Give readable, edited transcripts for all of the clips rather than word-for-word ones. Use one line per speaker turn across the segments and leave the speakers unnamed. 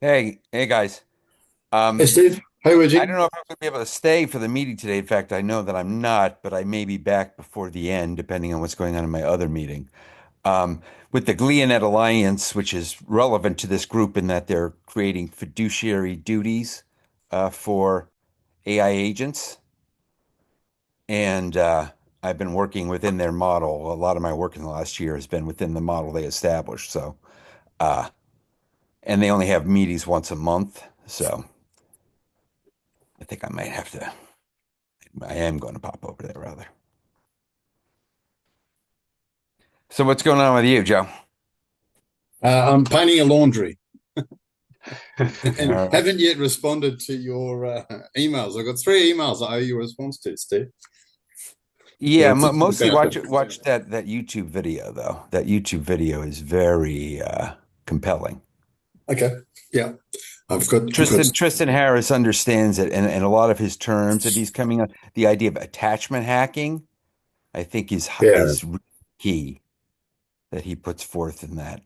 Hey guys.
Hey
Um,
Steve, hey
I
Reggie.
don't know if I'm going to be able to stay for the meeting today. In fact, I know that I'm not, but I may be back before the end, depending on what's going on in my other meeting. Um, with the GliaNet Alliance, which is relevant to this group in that they're creating fiduciary duties for AI agents, and I've been working within their model. A lot of my work in the last year has been within the model they established. Uh, and they only have meetings once a month, so I think I might have to. I am going to pop over there rather. So what's going on with you, Joe?
I'm painting a laundry
All
and
right.
haven't yet responded to your emails. I've got three emails I owe you a response to, Steve.
Yeah,
To talk
mostly
about
watch that YouTube video though. That YouTube video is very compelling.
Okay, yeah, I've got.
Tristan Harris understands it, and a lot of his terms that he's coming on. The idea of attachment hacking, I think,
Yeah,
is key that he puts forth in that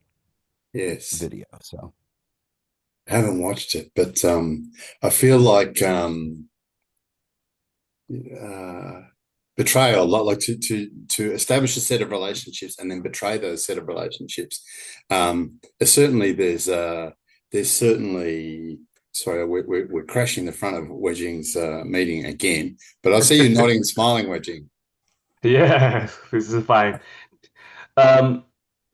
yes,
video. So
I haven't watched it, but I feel like uh, betrayal, like to establish a set of relationships and then betray those set of relationships. Certainly, there's certainly. Sorry, we're crashing the front of Wedging's meeting again, but I see you nodding and smiling, Wedging.
Yeah, this is fine. Um,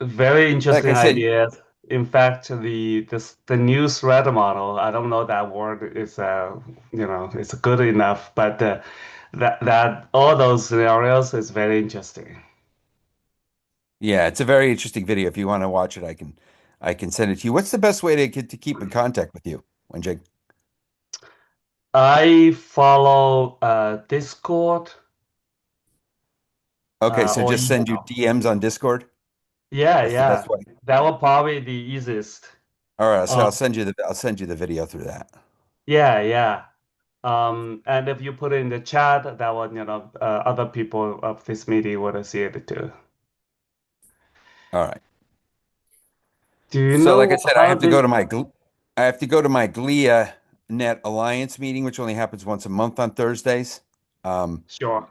Very
like
interesting
I said,
ideas. In fact, the new thread model, I don't know that word is it's good enough, but that all those scenarios is very interesting.
yeah, it's a very interesting video. If you want to watch it, I can send it to you. What's the best way to keep in contact with you, Wenjing?
I follow Discord
Okay, so
or
just send you
email.
DMs on Discord.
Yeah,
That's the best
yeah,
way.
that will probably the easiest.
All right, so
Uh,
I'll send you the video through that.
yeah, yeah. And if you put it in the chat, that one, other people of this meeting would see it too.
All right.
Do you
So like I
know
said,
how the
I have to go to my Glia Net Alliance meeting, which only happens once a month on Thursdays. Um,
Sure.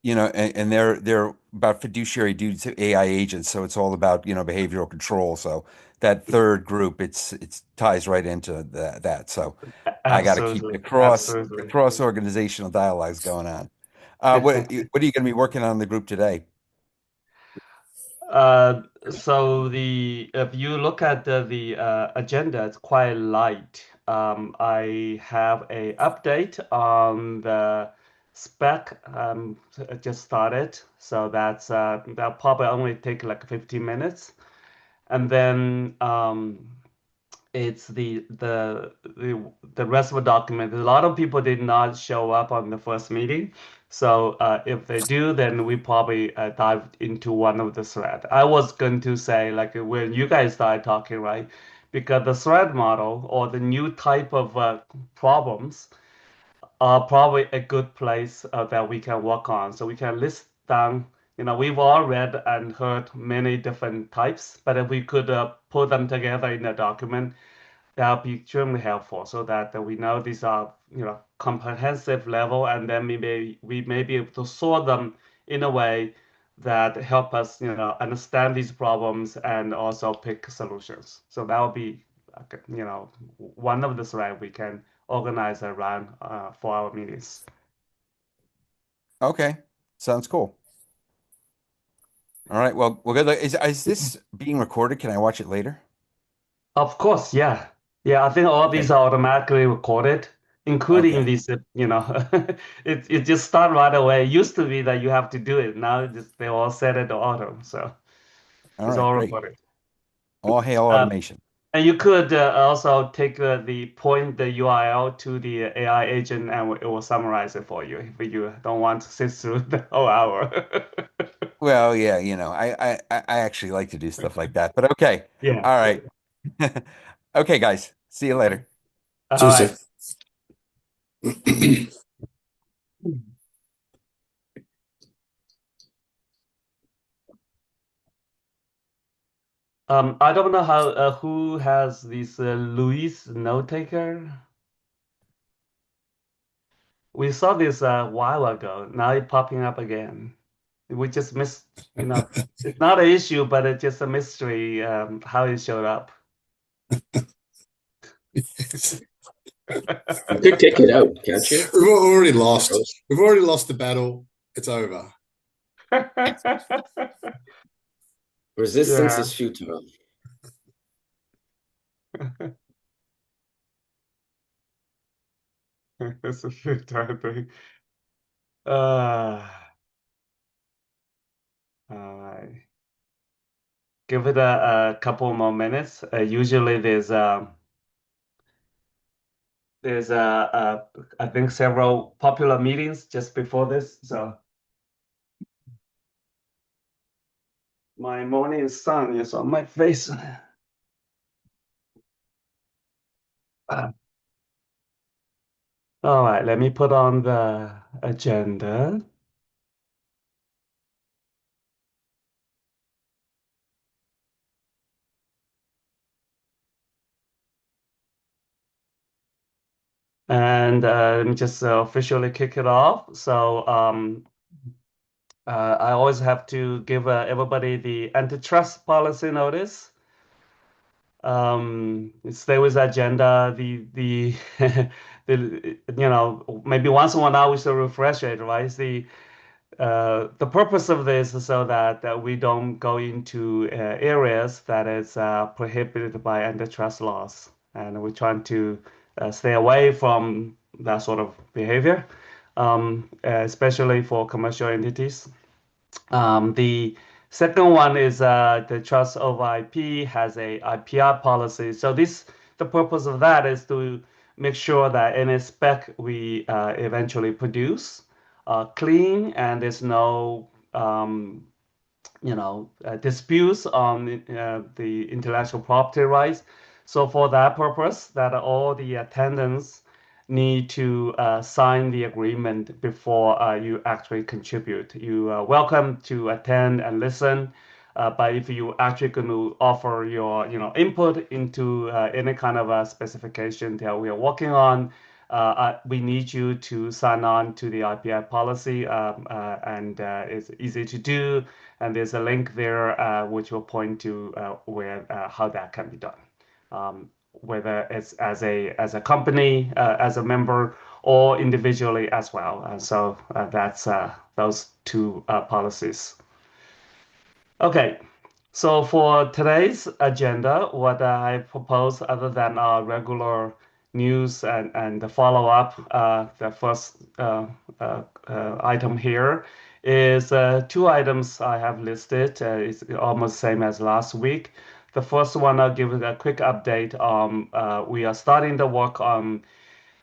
and they're about fiduciary duties to AI agents, so it's all about, behavioral control. So that third group, it's ties right into that. So I got to keep the
Absolutely, absolutely.
cross organizational dialogues going on. What are you going to be working on in the group today?
So the if you look at the agenda, it's quite light. I have a update on the spec. Just started, so that'll probably only take like 15 minutes, and then it's the rest of the document. A lot of people did not show up on the first meeting, so if they do, then we probably dive into one of the thread. I was going to say like when you guys started talking, right? Because the thread model or the new type of problems are probably a good place that we can work on. So we can list down, we've all read and heard many different types, but if we could put them together in a document, that'll be extremely helpful so that we know these are, comprehensive level, and then we may be able to sort them in a way that help us, understand these problems and also pick solutions. So that will be, one of the thread we can organize around for our meetings.
Okay, sounds cool. All right, well, good luck. Is this being recorded? Can I watch it later?
Of course, yeah. Yeah, I think all these
Okay.
are automatically recorded, including
Okay.
these, it just start right away. It used to be that you have to do it. Now they all set it to auto, so
All
it's
right,
all
great.
recorded.
All hail
Um,
automation.
and you could also take the URL to the AI agent, and it will summarize it for you if you don't want to sit through the whole hour.
Well, yeah, I actually like to do stuff like that, but okay.
Yeah.
All right. Okay, guys. See you later.
All
Cheers,
right.
Steve.
I don't know how who has this Luis note taker. We saw this a while ago. Now it's popping up again. We just missed, it's not an issue, but it's just a mystery how it showed up.
You could kick it out, can't you?
We've already lost.
Rose?
We've already lost the battle. It's over.
Resistance
Yeah.
is futile.
It's a futile thing. Uh, all right. Give it a couple more minutes. Usually there's I think several popular meetings just before this. So my morning sun is on my face. All right, let me put on the agenda. And let me just officially kick it off. So I always have to give everybody the antitrust policy notice. Stay with the agenda. Maybe once in a while we should refresh it, right? It's the purpose of this is so that we don't go into areas that is prohibited by antitrust laws, and we're trying to stay away from that sort of behavior, especially for commercial entities. The second one is the trust over IP has a IPR policy. So the purpose of that is to make sure that any spec we eventually produce clean and there's no disputes on the intellectual property rights. So for that purpose, that all the attendants need to sign the agreement before you actually contribute. You are welcome to attend and listen, but if you actually going to offer your input into any kind of a specification that we are working on, we need you to sign on to the IPI policy, and it's easy to do. And there's a link there which will point to where how that can be done, whether it's as a company, as a member, or individually as well. And so that's those two policies. Okay, so for today's agenda, what I propose, other than our regular news and the follow-up, the first item here is two items I have listed. It's almost same as last week. The first one, I'll give a quick update. We are starting the work on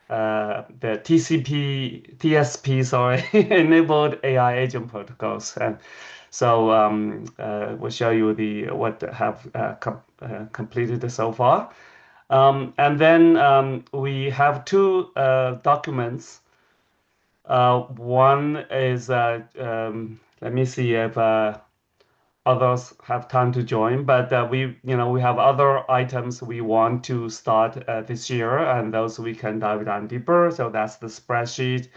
the TSP, sorry, enabled AI agent protocols. And so we'll show you what have completed so far. And then we have two documents. One is, let me see if others have time to join, but we have other items we want to start this year, and those we can dive down deeper. So that's the spreadsheet.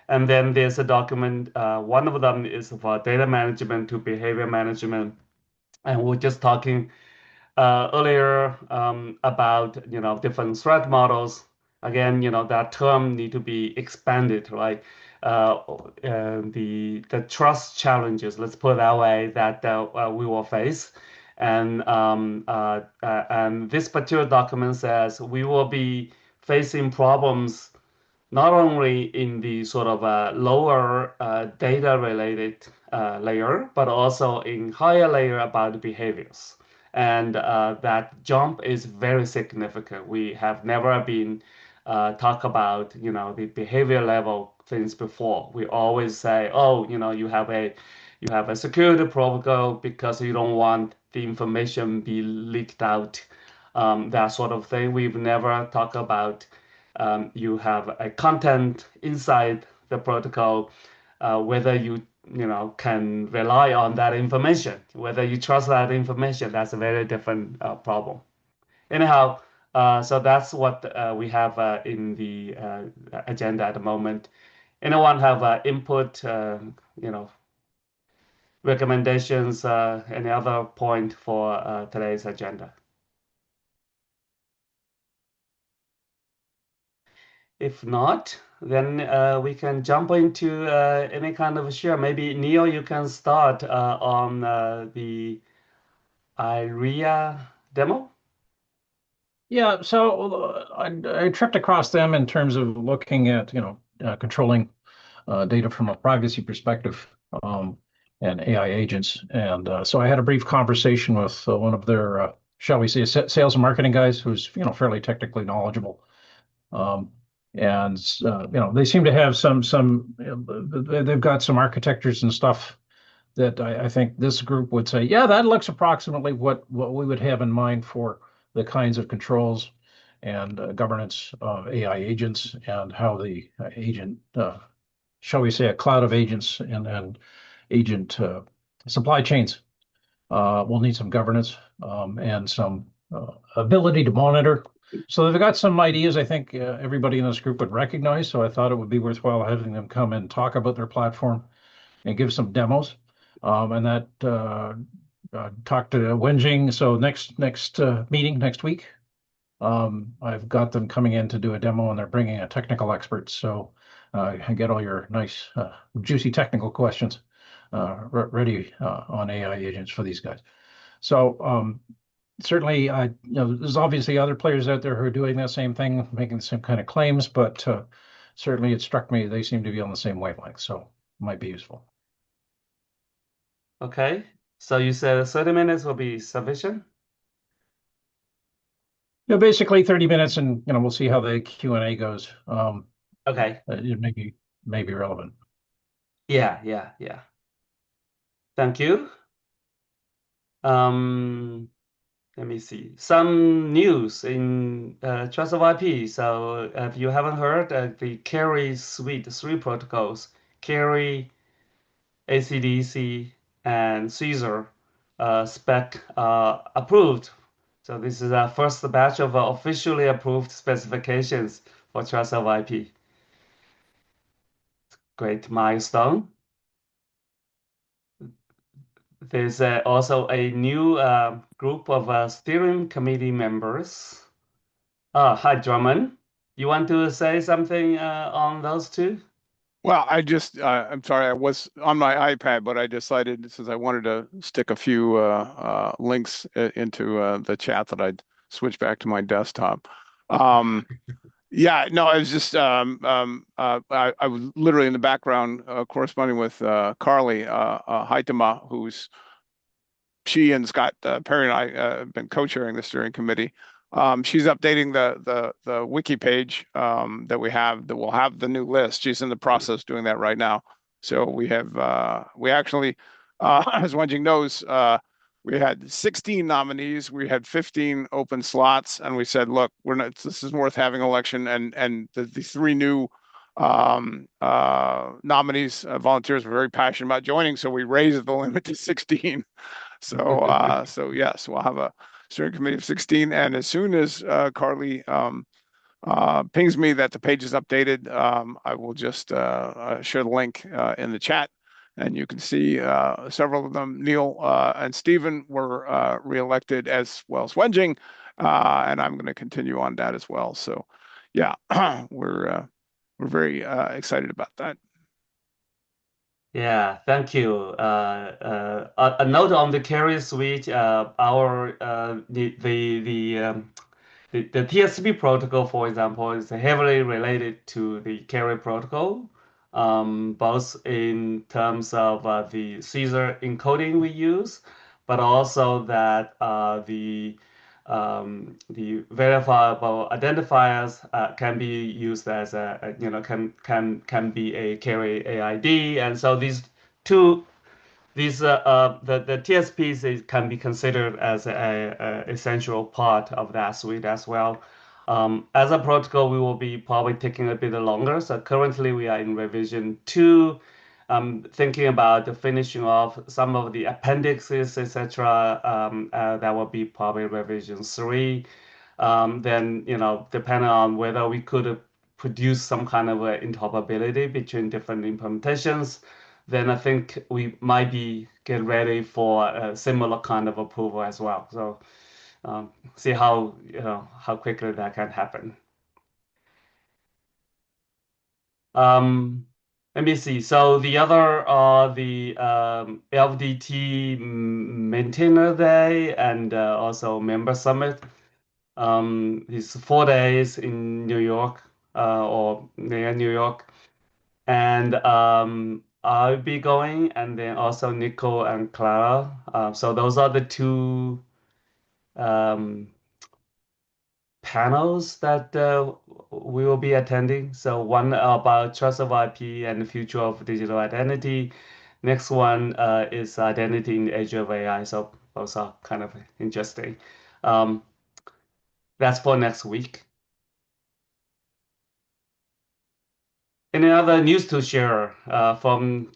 And then there's a document. One of them is for data management to behavior management. And we're just talking earlier about different threat models. Again, that term need to be expanded, right? The trust challenges, let's put it that way, that we will face. And this particular document says we will be facing problems not only in the sort of lower data related layer, but also in higher layer about behaviors. And that jump is very significant. We have never been talk about, the behavior level things before. We always say, oh, you have a security protocol because you don't want the information be leaked out, that sort of thing. We've never talked about you have a content inside the protocol, whether you can rely on that information. Whether you trust that information, that's a very different problem. Anyhow, so that's what we have in the agenda at the moment. Anyone have input, recommendations, any other point for today's agenda? If not, then we can jump into any kind of share. Maybe Neil, you can start on the IRIA demo.
Yeah, so I tripped across them in terms of looking at, controlling data from a privacy perspective, and AI agents. And so I had a brief conversation with one of their, shall we say, sales and marketing guys who's, fairly technically knowledgeable. And they seem to have they've got some architectures and stuff that I think this group would say, yeah, that looks approximately what we would have in mind for the kinds of controls and governance of AI agents and how the agent, shall we say, a cloud of agents and agent supply chains will need some governance and some ability to monitor. So they've got some ideas I think everybody in this group would recognize. So I thought it would be worthwhile having them come and talk about their platform and give some demos. And that talk to Wenjing. So next meeting next week, I've got them coming in to do a demo, and they're bringing a technical expert. So I get all your nice, juicy technical questions ready on AI agents for these guys. So certainly, there's obviously other players out there who are doing that same thing, making the same kind of claims, but certainly it struck me they seem to be on the same wavelength, so it might be useful.
Okay, so you said 30 minutes will be sufficient?
Yeah, basically 30 minutes, and we'll see how the Q&A goes.
Okay.
It may be relevant.
Yeah. Thank you. Let me see. Some news in Trust of IP. So if you haven't heard, the Carry Suite 3 protocols, Carry, ACDC, and Caesar spec approved. So this is our first batch of officially approved specifications for Trust of IP. Great milestone. There's also a new group of steering committee members. Hi, Drummond. You want to say something on those two?
Well, I'm sorry, I was on my iPad, but I decided since I wanted to stick a few links into the chat that I'd switch back to my desktop. Yeah, no, I was just I was literally in the background corresponding with Carly Haitama, she and Scott Perry and I have been co-chairing the steering committee. She's updating the wiki page that we have that will have the new list. She's in the process doing that right now. So we actually, as Wenjing knows, we had 16 nominees. We had 15 open slots, and we said, look, this is worth having an election, and the three new nominees, volunteers were very passionate about joining, so we raised the limit to 16. So yes, we'll have a steering committee of 16, and as soon as Carly pings me that the page is updated, I will just share the link in the chat, and you can see several of them. Neil and Stephen were reelected, as well as Wenjing, and I'm going to continue on that as well. So yeah, we're very excited about that.
Yeah, thank you. A note on the carrier suite. The TSP protocol, for example, is heavily related to the carrier protocol, both in terms of the Caesar encoding we use, but also that the verifiable identifiers can be used as can be a carry AID, and so the TSPs can be considered as a essential part of that suite as well. As a protocol, we will be probably taking a bit longer. So currently we are in revision 2. I'm thinking about the finishing off some of the appendixes, etc. That will be probably revision 3. Then, depending on whether we could produce some kind of interoperability between different implementations, then I think we might be get ready for a similar kind of approval as well. So see how quickly that can happen. Um, Let me see. So the other the LDT Maintainer Day and also Member Summit. It's 4 days in New York or near New York, and I'll be going, and then also Nico and Clara. So those are the two um, panels that we will be attending. So one about trust of IP and the future of digital identity. Next one is identity in the age of AI. So those are kind of interesting. Um, that's for next week. Any other news to share from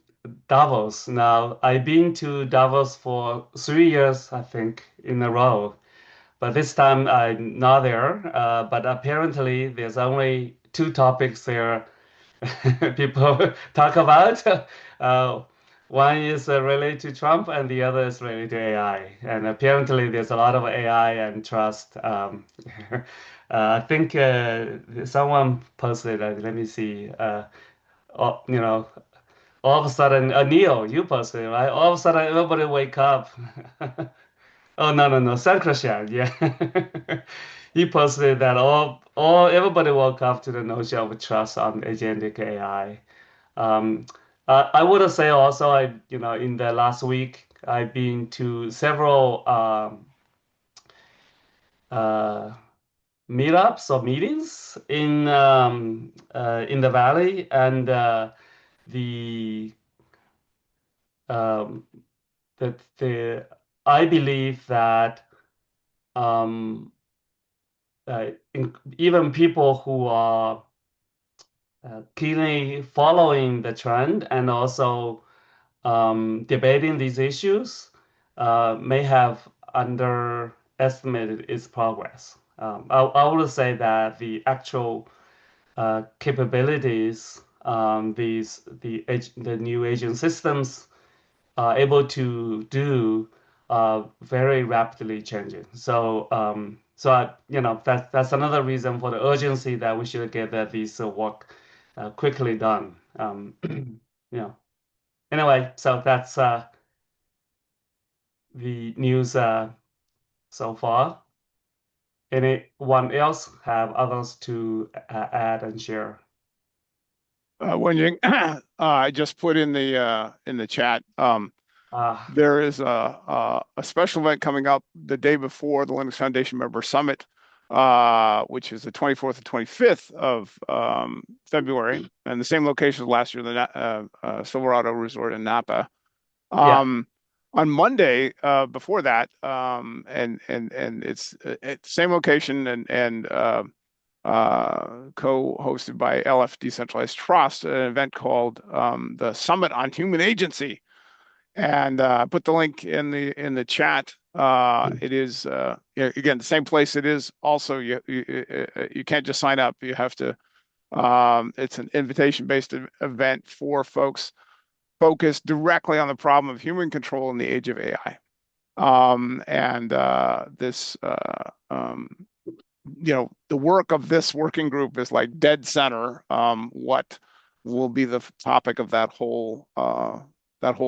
Davos? Now, I've been to Davos for 3 years, I think, in a row. But this time I'm not there. But apparently, there's only two topics there people talk about. Uh, One is related to Trump, and the other is related to AI. And apparently, there's a lot of AI and trust. I think someone posted. Let me see. All, all of a sudden, Neil, you posted, right? All of a sudden, everybody wake up. Oh no, no, no, Sankrashan, yeah. He posted that all everybody woke up to the notion of trust on agentic AI. Um, I would say also, in the last week, I've been to several uh, meetups or meetings in the valley, and the um, the I believe that um, even people who are keenly following the trend and also debating these issues may have underestimated its progress. I would say that the actual capabilities, the new agent systems are able to do very rapidly changing. That's another reason for the urgency that we should get this work quickly done. Anyway, so that's the news so far. Anyone else have others to add and share?
Wenjing, I just put in the chat.
Ah,
There is a special event coming up the day before the Linux Foundation Member Summit, which is the 24th and 25th of February, and the same location as last year, the Silverado Resort in Napa.
yeah.
On Monday, before that, and it's same location and co-hosted by LF Decentralized Trust, an event called the Summit on Human Agency. And put the link in the chat. It is again the same place. It is also you can't just sign up. You have to. It's an invitation-based event for folks focused directly on the problem of human control in the age of AI. And this the work of this working group is like dead center. What will be the topic of that whole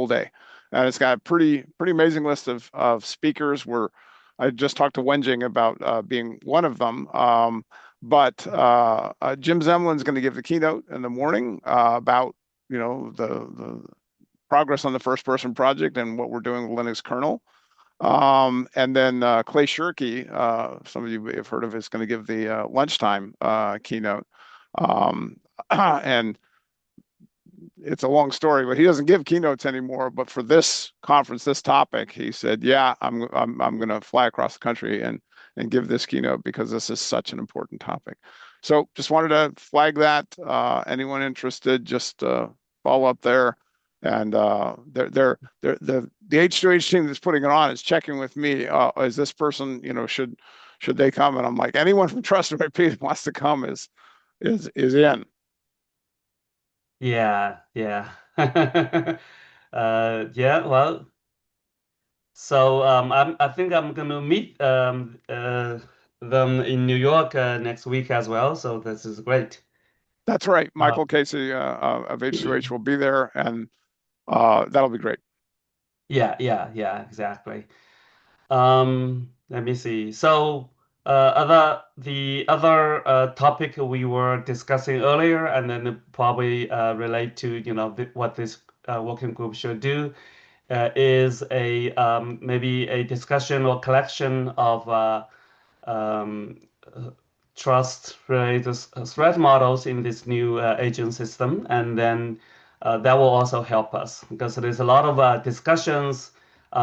day? And it's got a pretty amazing list of speakers. Where I just talked to Wenjing about being one of them. But Jim Zemlin's going to give the keynote in the morning about the progress on the first person project and what we're doing with Linux kernel. And then Clay Shirky, some of you may have heard of, is going to give the lunchtime keynote. And it's a long story, but he doesn't give keynotes anymore. But for this conference, this topic, he said, "Yeah, I'm going to fly across the country and give this keynote because this is such an important topic." So just wanted to flag that. Anyone interested, just follow up there. And the H2H team that's putting it on is checking with me. Is this person, should they come? And I'm like, anyone from Trusted IP that wants to come is in.
Yeah, yeah. Yeah, well, so I think I'm gonna meet them in New York next week as well. So this is great.
That's right.
Uh,
Michael Casey of H2H will be there, and that'll be great.
yeah, yeah, yeah, exactly. Let me see. So, the other topic we were discussing earlier, and then probably relate to what this working group should do, is a maybe a discussion or collection of um, uh, trust related threat models in this new agent system, and then that will also help us because there's a lot of discussions.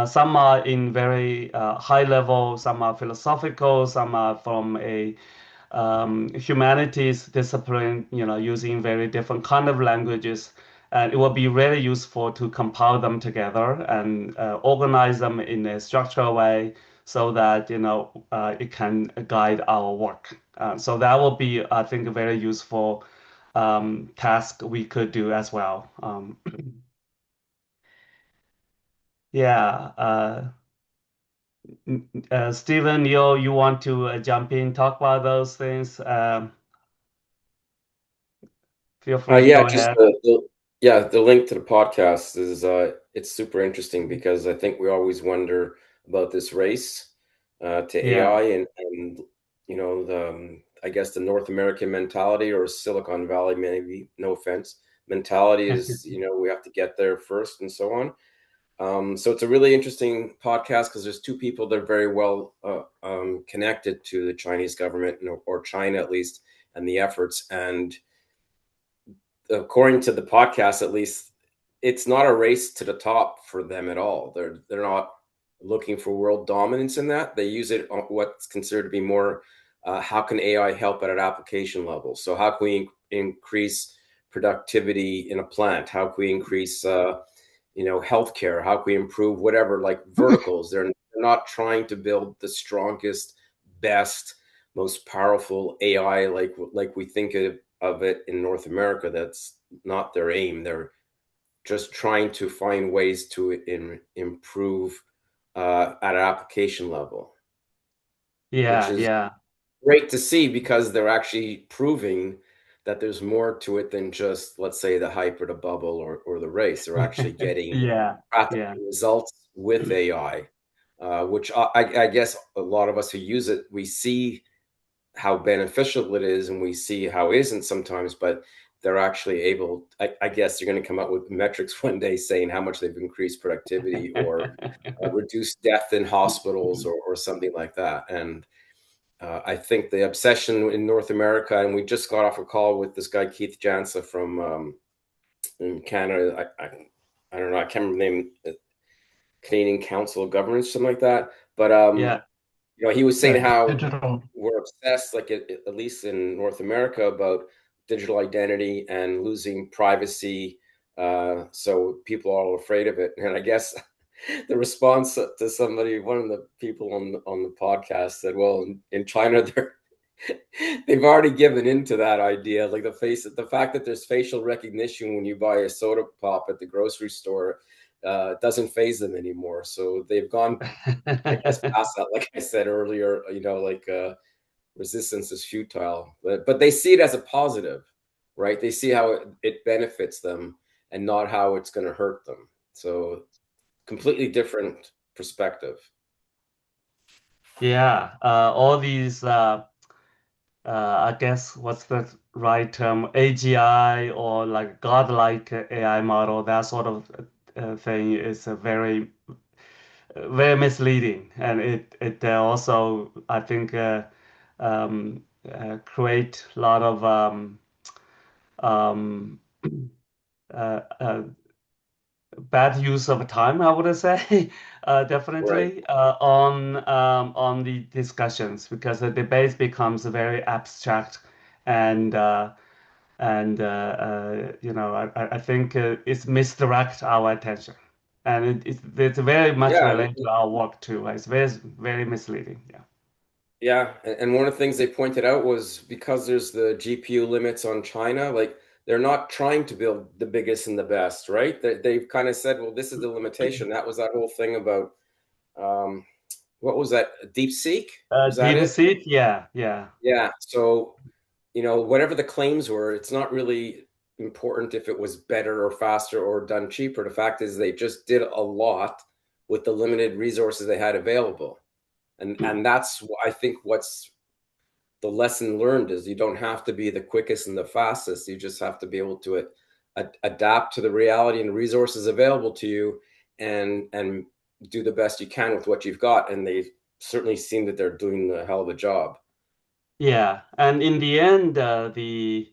Some are in very high level, some are philosophical, some are from a humanities discipline, using very different kind of languages. And it will be really useful to compile them together and organize them in a structural way so that, it can guide our work. So that will be, I think, a very useful task we could do as well. Yeah. Stephen, you want to jump in, talk about those things? Feel free to
Yeah,
go
just
ahead.
the link to the podcast is it's super interesting because I think we always wonder about this race to
Yeah.
AI and I guess the North American mentality or Silicon Valley, maybe, no offense, mentality is, we have to get there first and so on. So it's a really interesting podcast because there's two people that are very well connected to the Chinese government, or China at least, and the efforts. And according to the podcast, at least, it's not a race to the top for them at all. They're not looking for world dominance in that. They use it on what's considered to be more how can AI help at an application level. So how can we increase productivity in a plant? How can we increase healthcare? How can we improve whatever, like verticals? They're not trying to build the strongest, best, most powerful AI like we think of it in North America. That's not their aim. They're just trying to find ways to improve at an application level, which
Yeah,
is
yeah.
great to see because they're actually proving that there's more to it than just, let's say, the hype or the bubble or the race. They're actually getting
Yeah, yeah.
practical results with AI, which I guess a lot of us who use it, we see how beneficial it is and we see how it isn't sometimes, but they're actually able, I guess they're going to come up with metrics one day saying how much they've increased productivity or reduced death in hospitals or something like that. And I think the obsession in North America, and we just got off a call with this guy, Keith Jansa from in Canada. I don't know, I can't remember the name, Canadian Council of Governments, something like that. But
Yeah.
he was saying how
Digital.
we're obsessed, like at least in North America, about digital identity and losing privacy. So people are all afraid of it. And I guess the response to somebody, one of the people on the podcast said, "Well, in China, they've already given into that idea. Like the fact that there's facial recognition when you buy a soda pop at the grocery store doesn't phase them anymore. So they've gone, I guess, past that. Like I said earlier, resistance is futile, but they see it as a positive, right? They see how it benefits them and not how it's going to hurt them. So completely different perspective.
Yeah. All these I guess what's the right term? AGI or like godlike AI model, that sort of thing is a very misleading, and it also, I think, create a lot of um, uh, bad use of time, I would say,
Right.
definitely on the discussions because the debate becomes very abstract and and I think it's misdirect our attention, and it's very much
Yeah,
related to our work too. It's very misleading. Yeah.
yeah, and one of the things they pointed out was because there's the GPU limits on China, like they're not trying to build the biggest and the best, right? They've kind of said, well, this is the limitation. That was that whole thing about um, what was that? DeepSeek? Was that
Deep
it?
seek, yeah, yeah,
Yeah. So, whatever the claims were, it's not really important if it was better or faster or done cheaper. The fact is they just did a lot with the limited resources they had available. And that's I think what's the lesson learned is you don't have to be the quickest and the fastest. You just have to be able to adapt to the reality and resources available to you, and do the best you can with what you've got. And they certainly seem that they're doing a hell of a job.
yeah. And in the end, the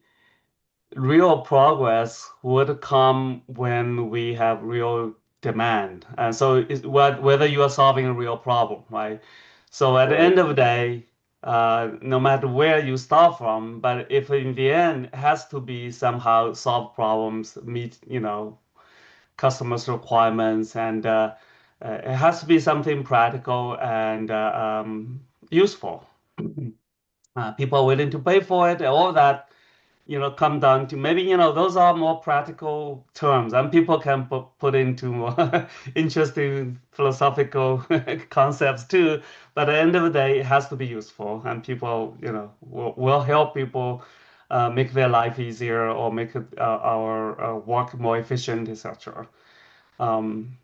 real progress would come when we have real demand. And so whether you are solving a real problem, right? So at the
Right.
end of the day, no matter where you start from, but if in the end it has to be somehow solve problems, meet, customers' requirements, and it has to be something practical and useful. People are willing to pay for it, all that come down to maybe, those are more practical terms and people can put into more interesting philosophical concepts too. But at the end of the day, it has to be useful and people, will help people make their life easier or make our work more efficient, etc. Um,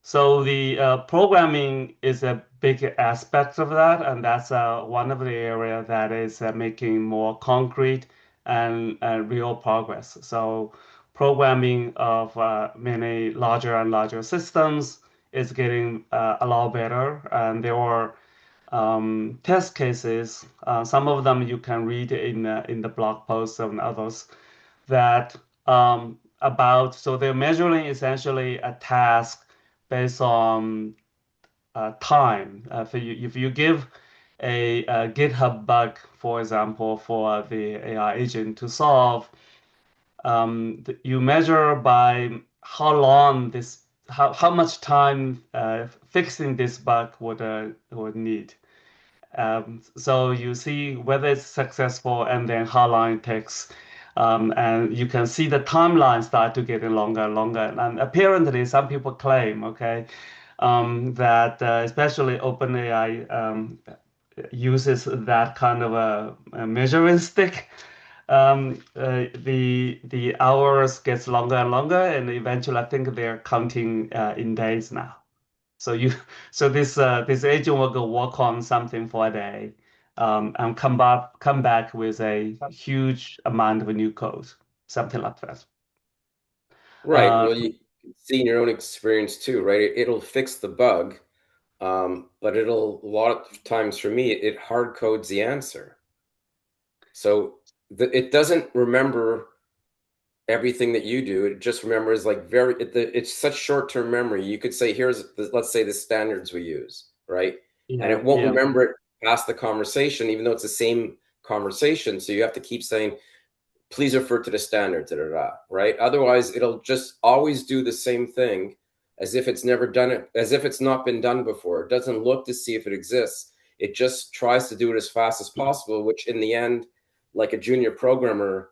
so the programming is a big aspect of that, and that's one of the area that is making more concrete and real progress. So programming of many larger and larger systems is getting a lot better, and there are test cases. Some of them you can read in the blog posts and others that about so they're measuring essentially a task based on time. If you give a GitHub bug, for example, for the AI agent to solve, you measure by how much time fixing this bug would need. So you see whether it's successful and then how long it takes. And you can see the timeline start to get longer and longer. And apparently, some people claim, okay, that especially OpenAI uses that kind of a measuring stick. The hours gets longer and longer, and eventually, I think they're counting in days now. So you, so this agent will go work on something for a day, and come back with a huge amount of new code, something like that.
Right.
Uh,
Well, you can see in your own experience too, right? It'll fix the bug, but it'll a lot of times for me, it hard codes the answer. So it doesn't remember everything that you do. It just remembers like it's such short-term memory. You could say, let's say the standards we use, right? And
yeah,
it won't
yeah,
remember it past the conversation, even though it's the same conversation. So you have to keep saying, please refer to the standards, right? Otherwise, it'll just always do the same thing as if it's never done it, as if it's not been done before. It doesn't look to see if it exists. It just tries to do it as fast as possible, which in the end, like a junior programmer,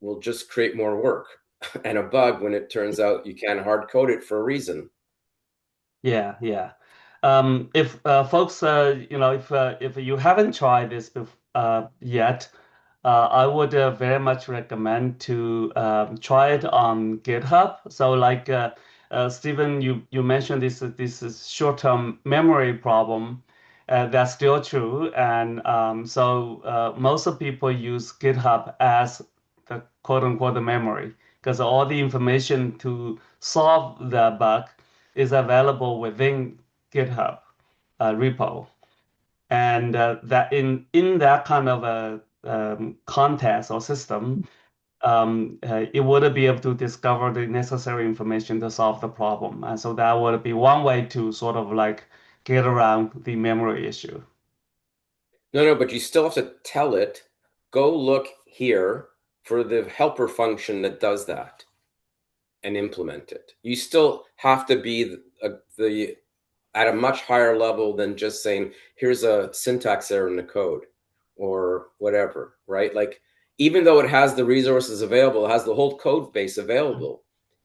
will just create more work and a bug when it turns out you can't hard code it for a reason.
yeah, yeah. If folks, if you haven't tried this yet, I would very much recommend to try it on GitHub. So, like Stephen, you mentioned this is short-term memory problem. That's still true, and so most of people use GitHub as the quote-unquote the memory because all the information to solve the bug is available within GitHub repo, and that in that kind of a context or system, it would be able to discover the necessary information to solve the problem. And so that would be one way to sort of like get around the memory issue.
No, but you still have to tell it, go look here for the helper function that does that and implement it. You still have to be the at a much higher level than just saying, here's a syntax error in the code or whatever, right? Like, even though it has the resources available, it has the whole code base available,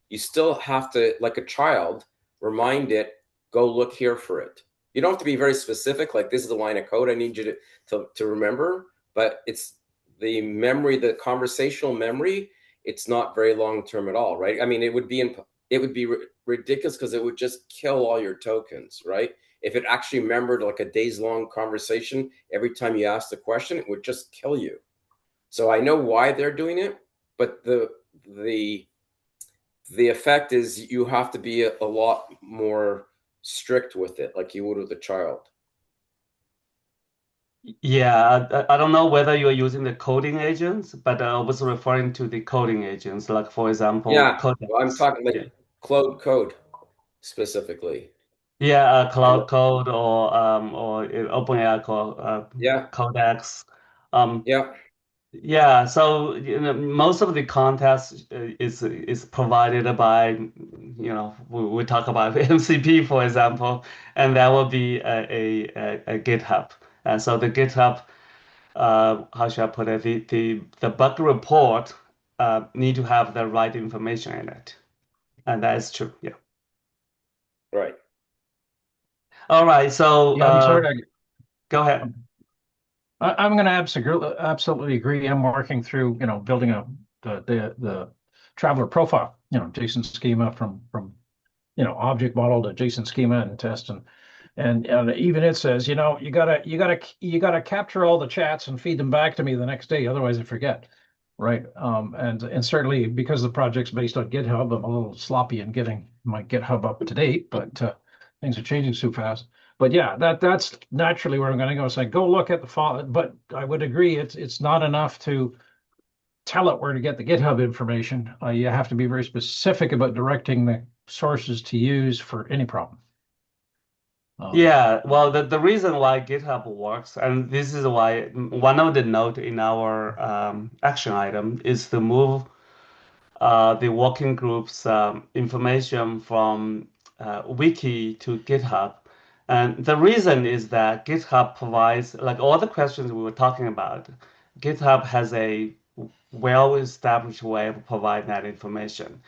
you still have to, like a child, remind it, go look here for it. You don't have to be very specific, like this is a line of code I need you to remember, but it's the memory, the conversational memory, it's not very long term at all, right? I mean, it would be ridiculous because it would just kill all your tokens, right? If it actually remembered like a days long conversation every time you asked a question, it would just kill you. So I know why they're doing it, but the the effect is you have to be a lot more strict with it, like you would with a child.
Yeah, I don't know whether you're using the coding agents, but I was referring to the coding agents, like for example,
Yeah, well, I'm
Codex.
talking like
Yeah,
Cloud Code specifically.
yeah,
And
Cloud Code or OpenAI called
yeah,
Codex. Um,
yeah,
yeah, so most of the context is provided by we talk about MCP for example, and that will be a GitHub, and so the GitHub. How should I put it? The bug report need to have the right information in it, and that is true. Yeah.
right.
All right. So
Yeah, I'm sorry to
go ahead.
I'm going to absolutely agree. I'm working through, building the traveler profile, JSON schema from object model to JSON schema and test and even it says, you gotta capture all the chats and feed them back to me the next day, otherwise I forget. Right. And certainly because the project's based on GitHub, I'm a little sloppy in getting my GitHub up to date, but things are changing so fast. But yeah, that's naturally where I'm going to go. Say, go look at the file. But I would agree, it's not enough to tell it where to get the GitHub information. You have to be very specific about directing the sources to use for any problem.
Yeah, well, the reason why GitHub works, and this is why one of the note in our action item is to move the working group's information from wiki to GitHub. And the reason is that GitHub provides, like all the questions we were talking about, GitHub has a well-established way of providing that information.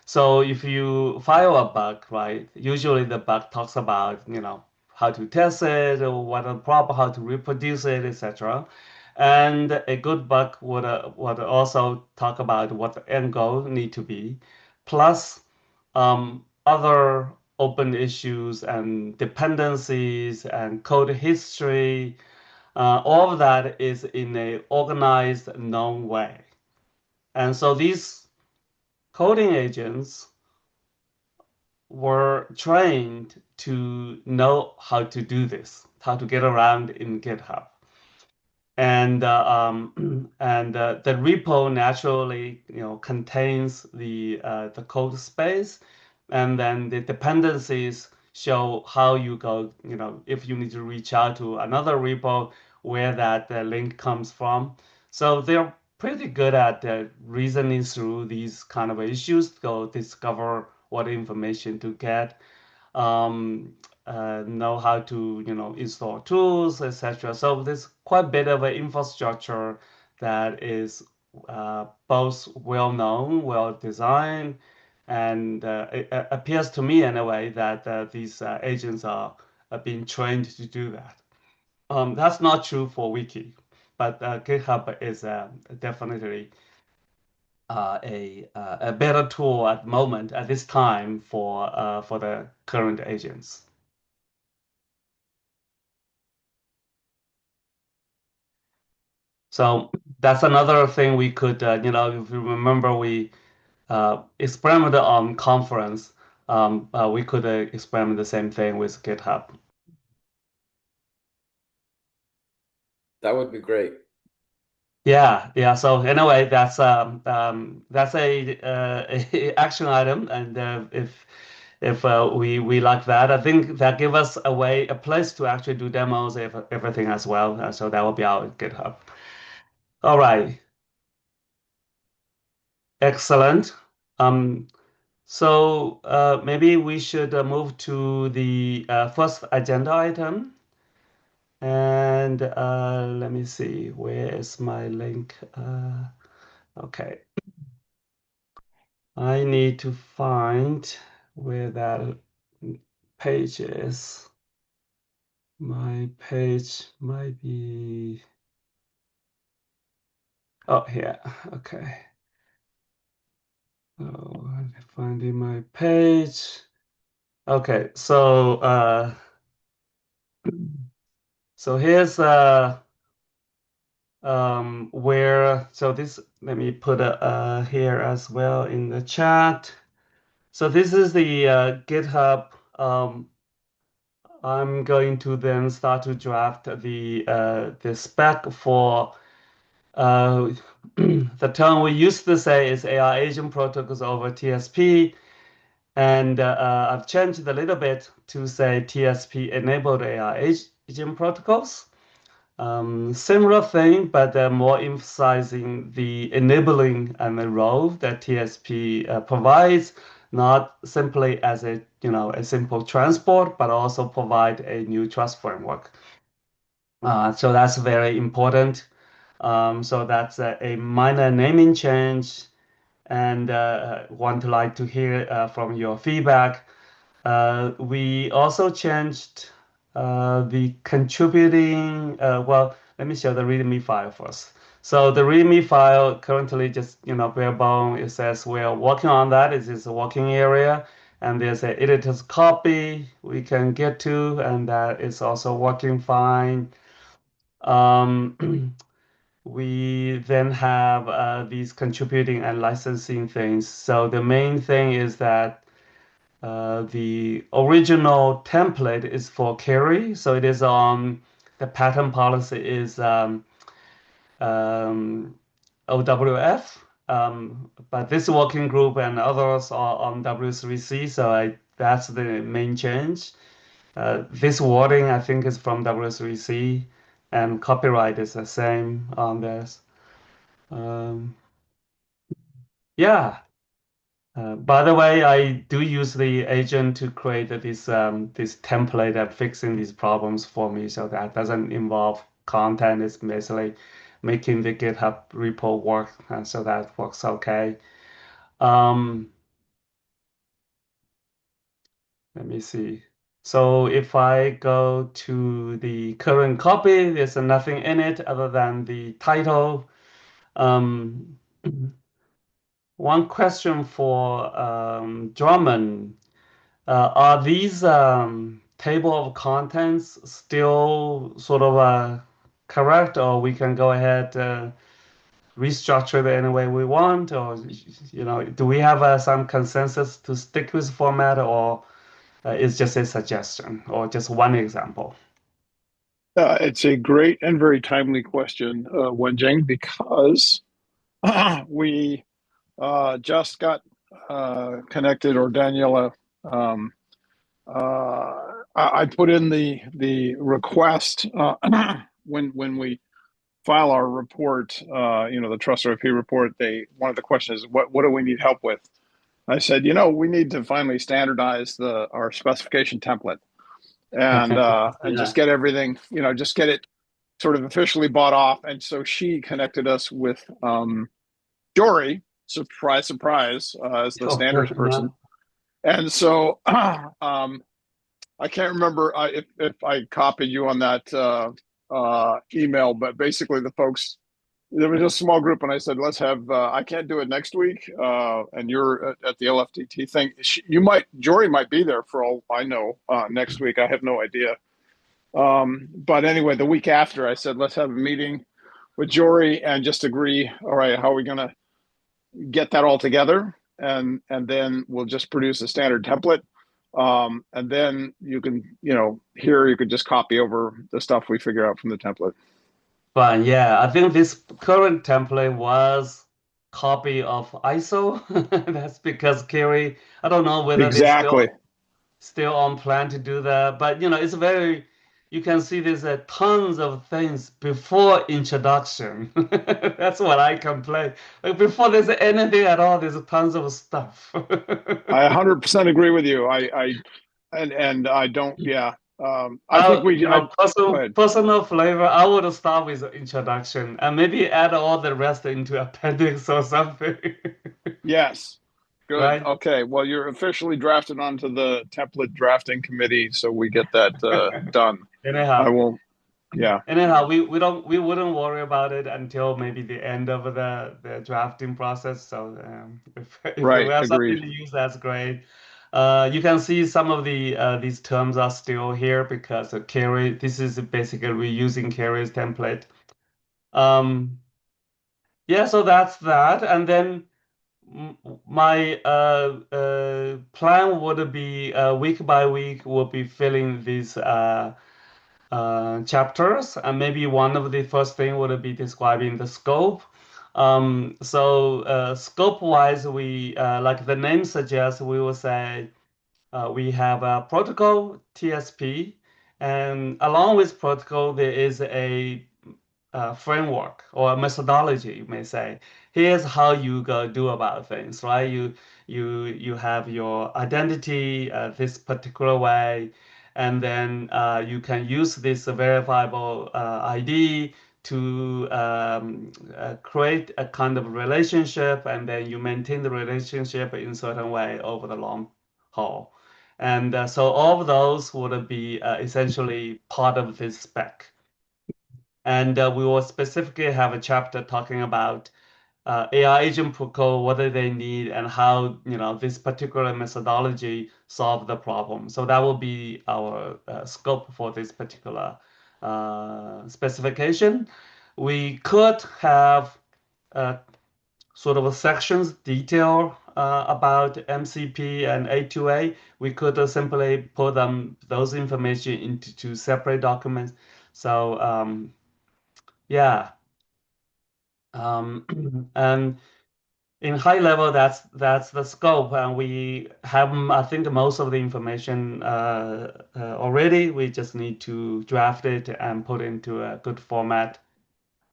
So if you file a bug, right, usually the bug talks about, how to test it, or what a problem, how to reproduce it, etc. And a good bug would also talk about what the end goal need to be, plus other open issues and dependencies and code history. All of that is in a organized, known way. And so these coding agents were trained to know how to do this, how to get around in GitHub. And the repo naturally, contains the code space, and then the dependencies show how you go, if you need to reach out to another repo, where that link comes from. So they're pretty good at reasoning through these kind of issues to go discover what information to get, um, know how to install tools, etc. So there's quite a bit of an infrastructure that is both well known, well designed, and it appears to me in a way that these agents are being trained to do that. That's not true for Wiki, but GitHub is definitely a better tool at the moment at this time for the current agents. So that's another thing we could, if you remember, we experimented on conference. We could experiment the same thing with GitHub.
That would be great.
Yeah, yeah. So anyway, that's a action item, and if we like that, I think that give us a place to actually do demos, everything as well. So that will be our GitHub. All right. Excellent. So maybe we should move to the first agenda item. And let me see, where is my link? Okay. I need to find where that page is. My page might be, oh, here. Okay. Oh, I'm finding my page. Okay, so here's where, so this, let me put here as well in the chat. So this is the GitHub. I'm going to then start to draft the spec for uh, the term we used to say is AI agent protocols over TSP, and I've changed it a little bit to say TSP enabled AI agent protocols. Similar thing, but more emphasizing the enabling and the role that TSP provides, not simply as a simple transport, but also provide a new trust framework. So that's very important. So that's a minor naming change, and want to like to hear from your feedback. We also changed the contributing. Well, let me show the README file first. So the README file currently just bare bone. It says we're working on that. It is a working area, and there's an editor's copy we can get to, and that is also working fine. Um, we then have these contributing and licensing things. So the main thing is that the original template is for carry, so it is on the pattern policy is um, OWF, but this working group and others are on W3C, so that's the main change. This wording I think is from W3C, and copyright is the same on this. Um, yeah. By the way, I do use the agent to create this template and fixing these problems for me, so that doesn't involve content. It's basically making the GitHub repo work, and so that works okay. Um, Let me see. So if I go to the current copy, there's nothing in it other than the title. Um, One question for Drummond. Are these table of contents still sort of correct, or we can go ahead restructure it any way we want, or do we have some consensus to stick with format, or it's just a suggestion, or just one example?
It's a great and very timely question, Wenjing, because we just got connected, or Daniela. I put in the request when we file our report, the Trust IP report. One of the questions is what do we need help with? I said, we need to finally standardize our specification template and
Yeah.
just get everything, just get it sort of officially bought off. And so she connected us with Jory, surprise, surprise, as the standards person. And so I can't remember if I copied you on that email, but basically there was a small group, and I said, let's have, I can't do it next week, and you're at the LFTT thing. Jory might be there for all I know next week. I have no idea. But anyway, the week after, I said, let's have a meeting with Jory and just agree, all right, how are we going to get that all together? And then we'll just produce a standard template. And then you can, here you could just copy over the stuff we figure out from the template.
But yeah, I think this current template was copy of ISO. That's because Kerry, I don't know whether they're
Exactly.
still on plan to do that, but it's very, you can see there's tons of things before introduction. That's what I complain. Like before there's anything at all, there's tons of stuff.
I 100% agree with you. And I don't, yeah. I think go ahead.
Personal flavor, I would start with the introduction and maybe add all the rest into appendix or something.
Yes. Good.
Right?
Okay. Well, you're officially drafted onto the template drafting committee, so we get that done. I
Anyhow,
will, yeah.
we wouldn't worry about it until maybe the end of the drafting process. So if we
Right.
have something
Agreed.
to use, that's great. You can see some of these terms are still here because Carrie, this is basically reusing Carrie's template. Um, yeah, so that's that. And then my plan would be week by week will be filling these chapters, and maybe one of the first thing would be describing the scope. Scope-wise, we like the name suggests, we will say we have a protocol TSP, and along with protocol there is a framework or a methodology, you may say. Here's how you go do about things, right? You have your identity this particular way, and then you can use this verifiable ID to create a kind of relationship, and then you maintain the relationship in certain way over the long haul. And so all of those would be essentially part of this spec. And we will specifically have a chapter talking about AI agent protocol, what do they need, and how this particular methodology solve the problem. So that will be our scope for this particular specification. We could have uh, sort of a sections detail about MCP and A2A. We could simply put those information into two separate documents. So yeah. And in high level, that's the scope, and we have, I think, most of the information already. We just need to draft it and put into a good format,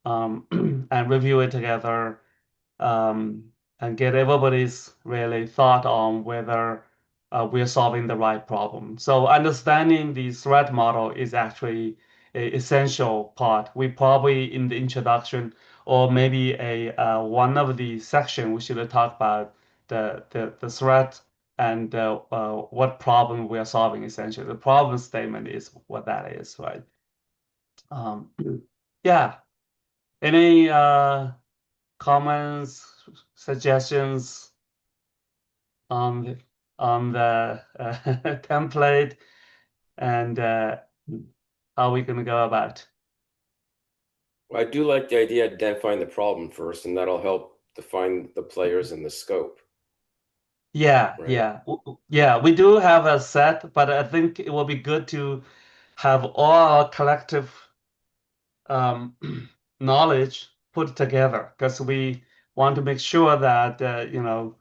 and review it together, um, and get everybody's really thought on whether we're solving the right problem. So understanding the threat model is actually a essential part. We probably in the introduction or maybe a one of the section we should talk about the threat and what problem we are solving essentially. The problem statement is what that is, right? Um, yeah. Any comments, suggestions on the template and how we're going to go about?
Well, I do like the idea of identifying the problem first, and that'll help define the players and the scope,
Yeah,
right?
yeah, yeah. We do have a set, but I think it will be good to have all our collective um, knowledge put together because we want to make sure that the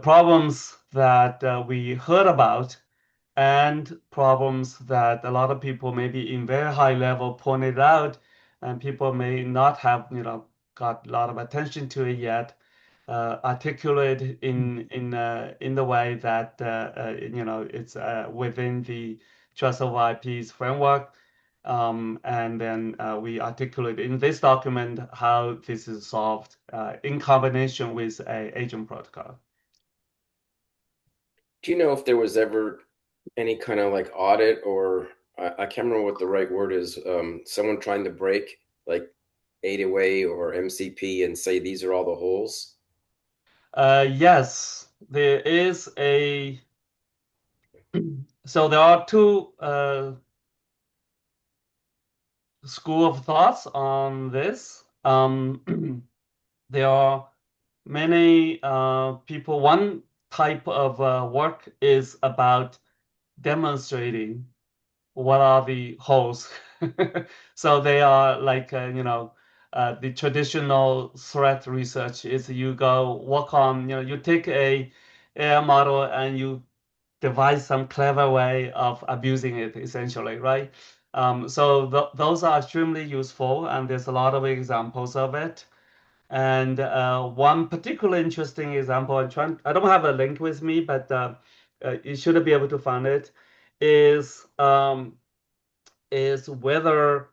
problems that we heard about and problems that a lot of people maybe in very high level pointed out and people may not have got a lot of attention to it yet, articulate in the way that it's within the trust of IP's framework. And then we articulate in this document how this is solved in combination with a agent protocol.
Do you know if there was ever any kind of like audit or I can't remember what the right word is, someone trying to break like 808 or MCP and say these are all the holes?
Yes, there is a so there are two school of thoughts on this. There are many people. One type of work is about demonstrating what are the holes. So they are like the traditional threat research is you go work on you take a AI model and you devise some clever way of abusing it, essentially, right? So those are extremely useful, and there's a lot of examples of it. And one particularly interesting example, I don't have a link with me, but you should be able to find it, is whether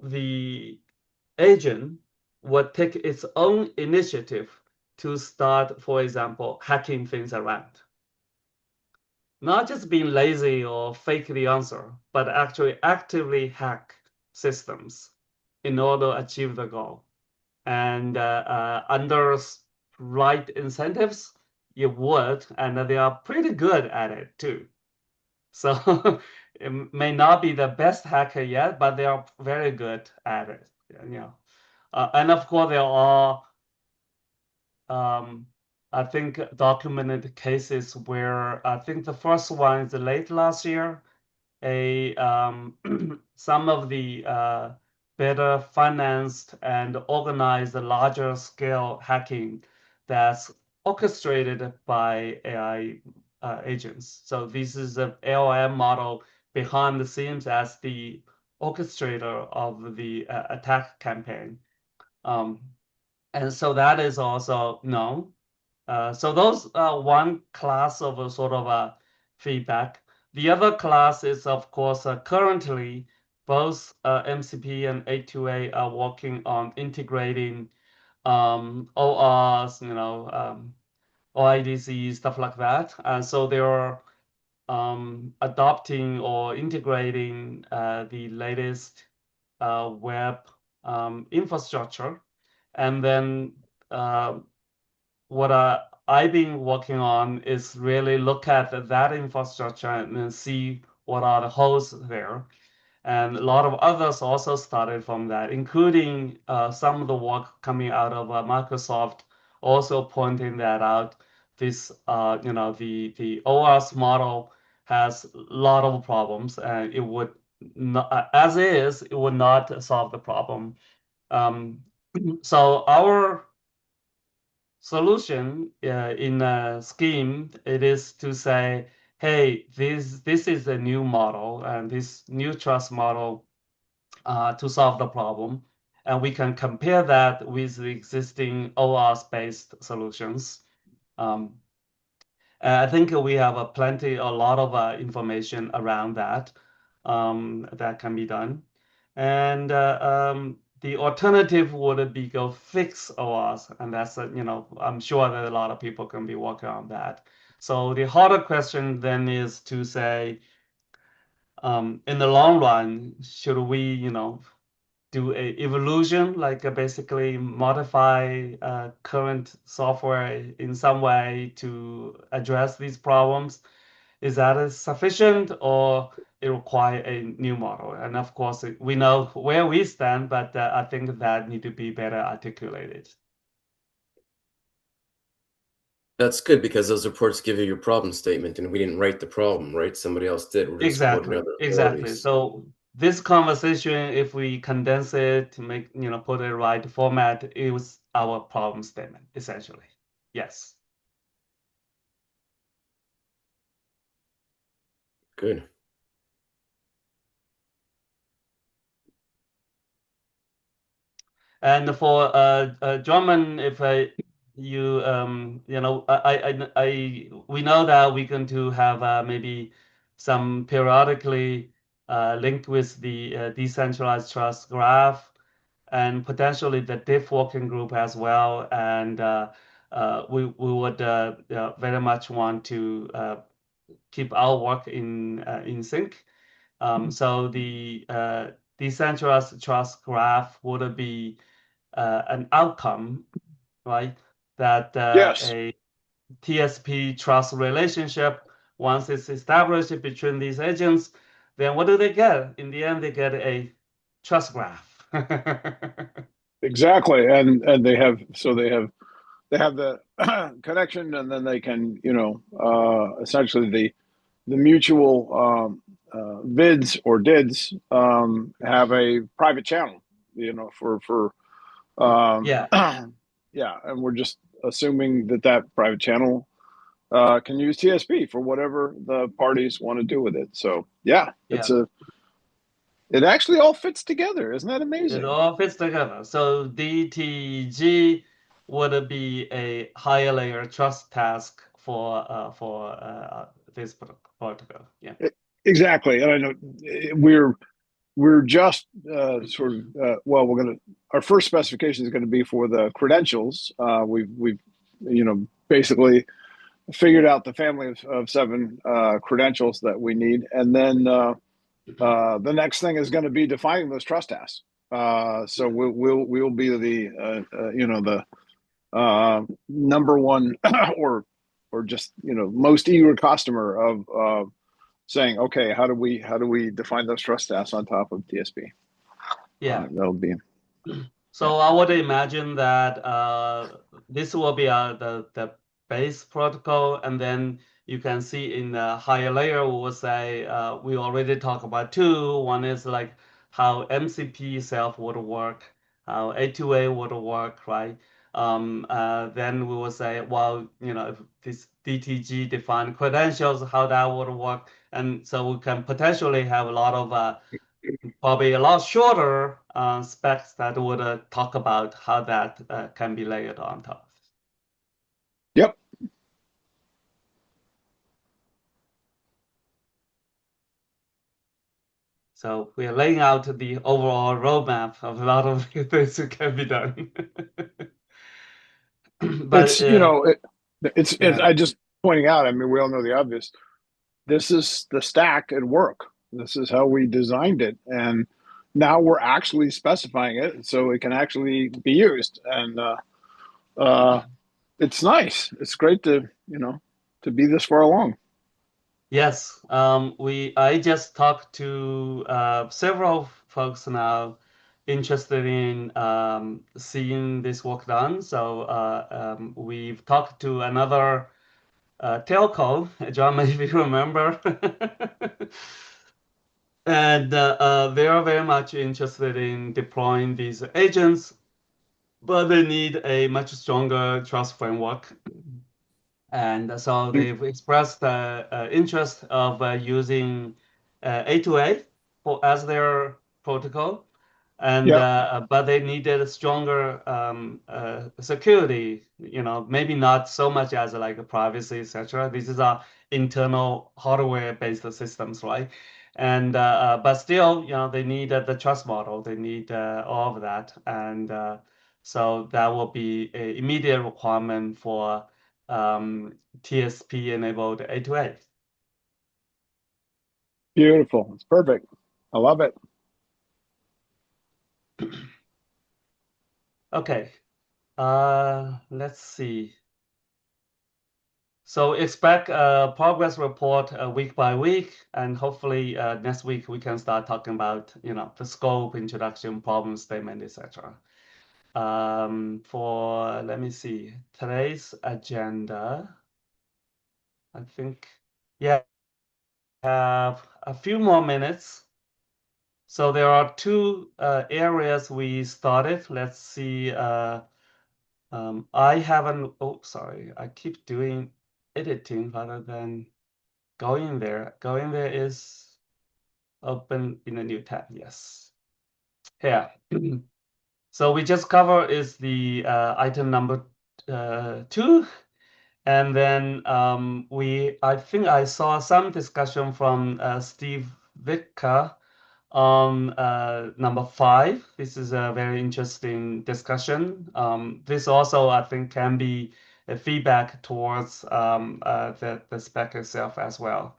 the agent would take its own initiative to start, for example, hacking things around. Not just being lazy or fake the answer, but actually actively hack systems in order to achieve the goal. And under right incentives, you would, and they are pretty good at it too. So it may not be the best hacker yet, but they are very good at it. And of course, there are, I think, documented cases where I think the first one is late last year. Some of the better financed and organized larger scale hacking that's orchestrated by AI agents. So this is an LLM model behind the scenes as the orchestrator of the attack campaign. Um, and so that is also known. So those are one class of a sort of a feedback. The other class is, of course, currently both MCP and A2A are working on integrating ORs, OIDC, stuff like that. And so they are adopting or integrating the latest web infrastructure. And then what I've been working on is really look at that infrastructure and then see what are the holes there. And a lot of others also started from that, including some of the work coming out of Microsoft, also pointing that out. This, the OS model has a lot of problems, and it would not, as is, it would not solve the problem. Um, so our solution in a scheme, it is to say, hey, this is a new model and this new trust model to solve the problem. And we can compare that with the existing ORs-based solutions. Um, I think we have a lot of information around that that can be done. And the alternative would be go fix ORs, and that's I'm sure that a lot of people can be working on that. So the harder question then is to say, in the long run, should we, do a evolution, like basically modify current software in some way to address these problems? Is that sufficient, or it require a new model? And of course, we know where we stand, but I think that need to be better articulated.
That's good because those reports give you your problem statement, and we didn't write the problem, right? Somebody else did. We're just quoting other
Exactly.
authorities.
So this conversation, if we condense it to make, put it right format, it was our problem statement, essentially. Yes.
Good.
And for German, if we know that we're going to have maybe some periodically linked with the decentralized trust graph and potentially the diff working group as well. And we would very much want to keep our work in sync. So the decentralized trust graph would be an outcome, right? That
Yes,
a TSP trust relationship, once it's established between these agents, then what do they get? In the end, they get a trust graph.
exactly. And they have the connection, and then they can, essentially the mutual vids or dids have a private channel, for
Yeah.
yeah, and we're just assuming that private channel can use TSP for whatever the parties want to do with it. So yeah,
Yeah,
it actually all fits together. Isn't that
it
amazing?
all fits together. So DTG would be a higher layer trust task for this protocol. Yeah.
Exactly. And I know we're just sort of well, we're going to our first specification is going to be for the credentials. We've basically figured out the family of seven credentials that we need, and then the next thing is going to be defining those trust tasks. So we'll be the the number one or just most eager customer of saying, okay, how do we define those trust tasks on top of TSP?
Yeah.
That'll be
So I would imagine that this will be the base protocol, and then you can see in the higher layer, we will say we already talked about two. One is like how MCP itself would work, how A2A would work, right? Then we will say, well, if this DTG defined credentials, how that would work, and so we can potentially have a lot of probably a lot shorter specs that would talk about how that can be layered on top.
yep.
So we are laying out the overall roadmap of a lot of things that can be done. But
It's it's
yeah,
I just pointing out. I mean, we all know the obvious. This is the stack at work. This is how we designed it, and now we're actually specifying it so it can actually be used. And uh, it's nice. It's great to be this far along.
yes, I just talked to several folks now interested in seeing this work done. So we've talked to another telco, John, maybe you remember. And they are very much interested in deploying these agents, but they need a much stronger trust framework. And so they've expressed the interest of using A2A as their protocol, and
Yep.
but they needed a stronger security. Maybe not so much as like a privacy, etc. This is our internal hardware-based systems, right? And but still, they need the trust model. They need all of that, and so that will be an immediate requirement for TSP-enabled A2A.
Beautiful. It's perfect. I love it.
Okay, let's see. So expect a progress report week by week, and hopefully next week we can start talking about the scope, introduction, problem statement, etc. Let me see, today's agenda, I think, yeah, have a few more minutes. So there are two areas we started. Let's see. I haven't. Oh, sorry. I keep doing editing rather than going there. Going there is open in a new tab. Yes. Here. So we just cover is the item number two. And then I think I saw some discussion from Steve Vitka on number five. This is a very interesting discussion. This also, I think, can be a feedback towards the spec itself as well.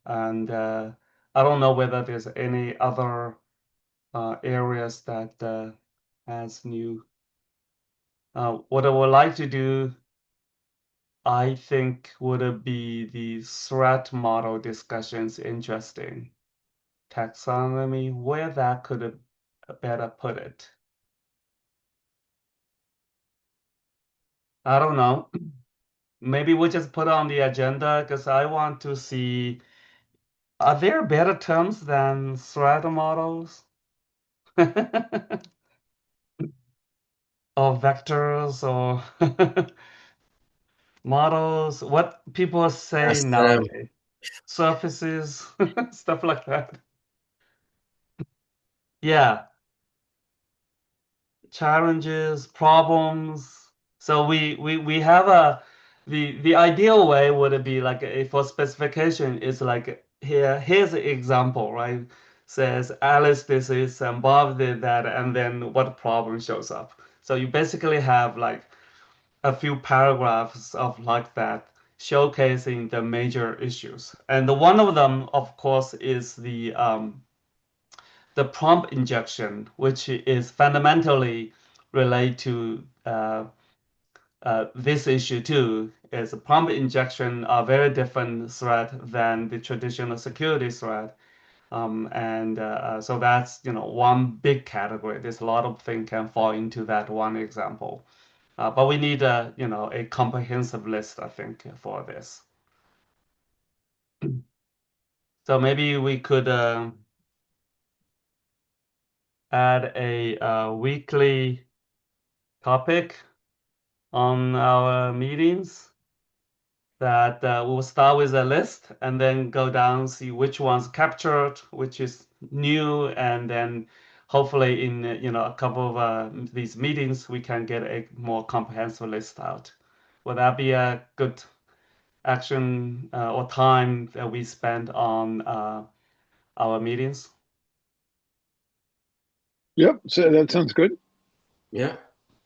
And I don't know whether there's any other areas that as new. What I would like to do, I think, would be the threat model discussions interesting. Taxonomy, where that could better put it. I don't know. Maybe we'll just put it on the agenda because I want to see, are there better terms than threat models? Or vectors or models, what people say
Ask them.
nowadays, surfaces, stuff like that. Yeah, challenges, problems. So we have a the ideal way would be like for specification is like here's the example, right? Says Alice this is and Bob did that, and then what problem shows up. So you basically have like a few paragraphs of like that showcasing the major issues. And one of them, of course, is the prompt injection, which is fundamentally related to this issue too. Is prompt injection a very different threat than the traditional security threat. And so that's one big category. There's a lot of things can fall into that one example. But we need a comprehensive list, I think, for this. So maybe we could add a weekly topic on our meetings that we'll start with a list and then go down, see which one's captured, which is new, and then hopefully in a couple of these meetings we can get a more comprehensive list out. Would that be a good action or time that we spend on our meetings?
Yep, so that sounds good.
Yeah.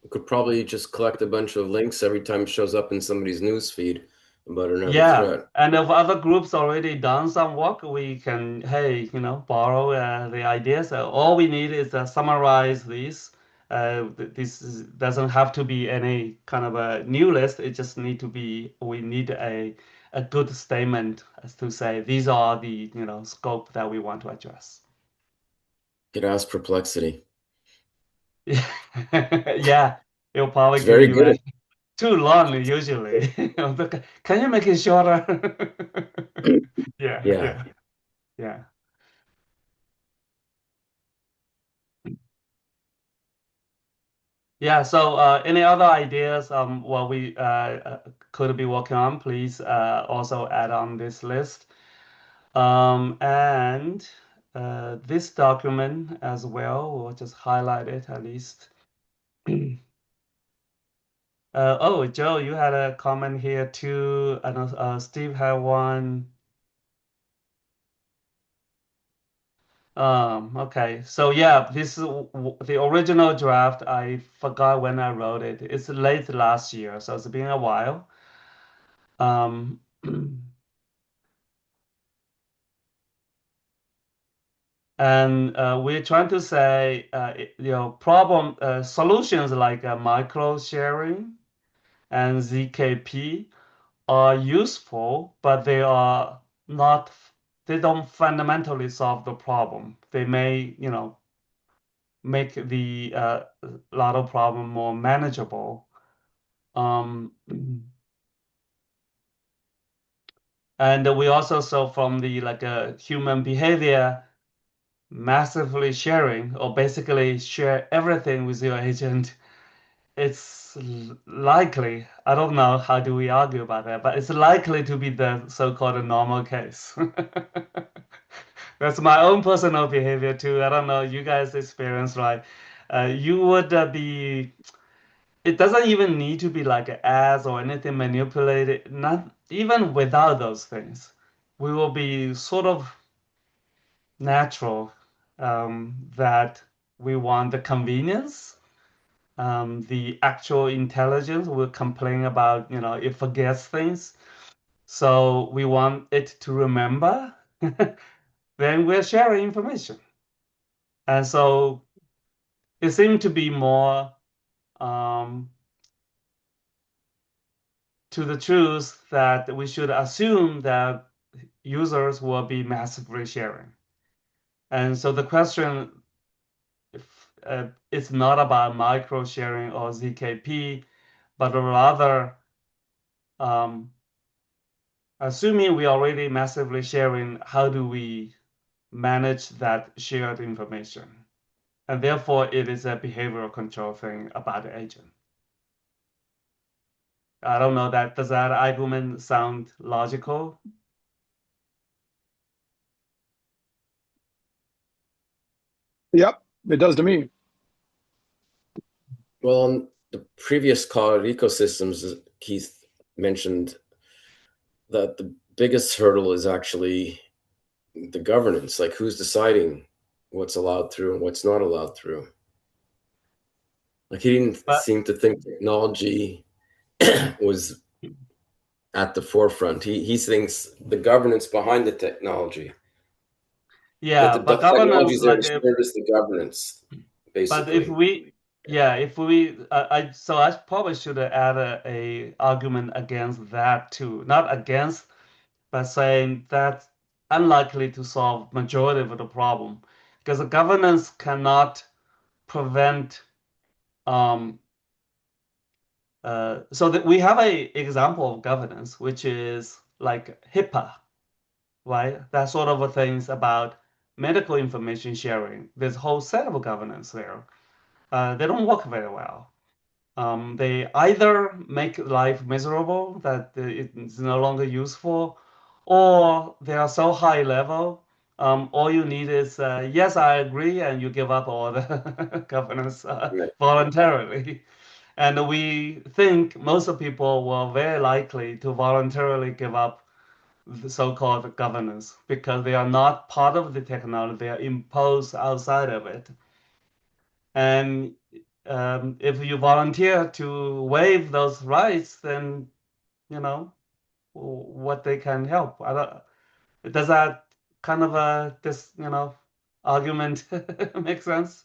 We could probably just collect a bunch of links every time it shows up in somebody's news feed about another
Yeah,
threat.
and if other groups already done some work, we can, hey, borrow the ideas. All we need is summarize these. Doesn't have to be any kind of a new list. It just need to be, we need a good statement as to say these are the, scope that we want to address.
Could ask Perplexity.
Yeah, it'll probably
It's
give
very
you
good.
too long usually. Can you make it shorter? Yeah,
Yeah.
yeah, yeah. Yeah, so any other ideas what we could be working on, please also add on this list. And this document as well, we'll just highlight it at least. Oh, Joe, you had a comment here too. I know Steve had one. Okay. So yeah, this is the original draft. I forgot when I wrote it. It's late last year, so it's been a while. Um, and we're trying to say, problem solutions like micro sharing and ZKP are useful, but they are not. They don't fundamentally solve the problem. They may, make the lot of problem more manageable. Um, and we also saw from the like human behavior, massively sharing or basically share everything with your agent. It's likely, I don't know how do we argue about that, but it's likely to be the so-called normal case. That's my own personal behavior too. I don't know, you guys experience, right? You would be it doesn't even need to be like ads or anything manipulated. Not even without those things, we will be sort of natural that we want the convenience. The actual intelligence will complain about, it forgets things. So we want it to remember. Then we're sharing information. And so it seemed to be more um, to the truth that we should assume that users will be massively sharing. And so the question if, it's not about micro sharing or ZKP, but rather um, assuming we already massively sharing, how do we manage that shared information? And therefore, it is a behavioral control thing about the agent. I don't know that. Does that argument sound logical?
Yep, it does to me.
Well, on the previous call, ecosystems, Keith mentioned that the biggest hurdle is actually the governance, like who's deciding what's allowed through and what's not allowed through. Like he didn't
But
seem to think technology was at the forefront. He thinks the governance behind the technology, that
yeah,
the
but
technology
governance,
is there
like
to service the governance,
but if
basically.
we, yeah, if we, so I probably should add a argument against that too. Not against, but saying that's unlikely to solve majority of the problem because the governance cannot prevent. Um, so that we have a example of governance, which is like HIPAA, right? That sort of things about medical information sharing. There's a whole set of governance there. They don't work very well. They either make life miserable that it's no longer useful, or they are so high level. All you need is yes, I agree, and you give up all the governance
Right.
voluntarily. And we think most of people were very likely to voluntarily give up the so-called governance because they are not part of the technology, they are imposed outside of it. And if you volunteer to waive those rights, then you know what they can help. I don't, does that kind of this argument make sense?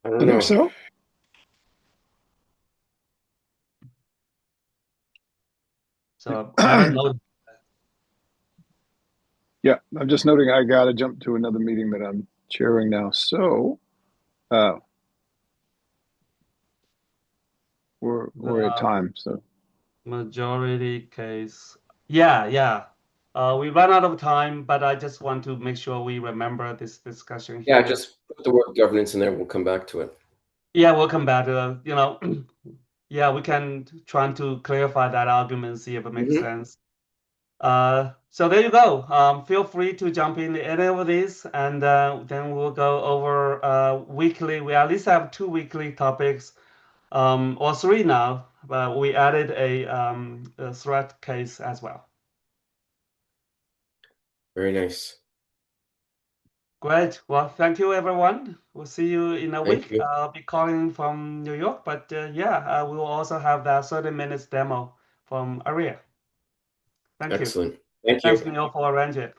I don't
I think
know.
so.
So I don't know.
Yeah, I'm just noting I got to jump to another meeting that I'm chairing now. So uh, we're at
The
time. So
majority case. Yeah, yeah. We run out of time, but I just want to make sure we remember this discussion
Yeah,
here.
just put the word governance in there. We'll come back to it.
Yeah, we'll come back to yeah, we can try to clarify that argument, see if it makes
Mhm.
sense. So there you go. Feel free to jump in any of these, and then we'll go over weekly. We at least have two weekly topics, or three now, but we added a threat case as well.
Very nice.
Great. Well, thank you, everyone. We'll see you in a
Thank
week.
you.
I'll be calling from New York, but yeah, we will also have that 30 minutes demo from Aria. Thank you.
Excellent. Thank
Thanks,
you.
Neil, for arranging it.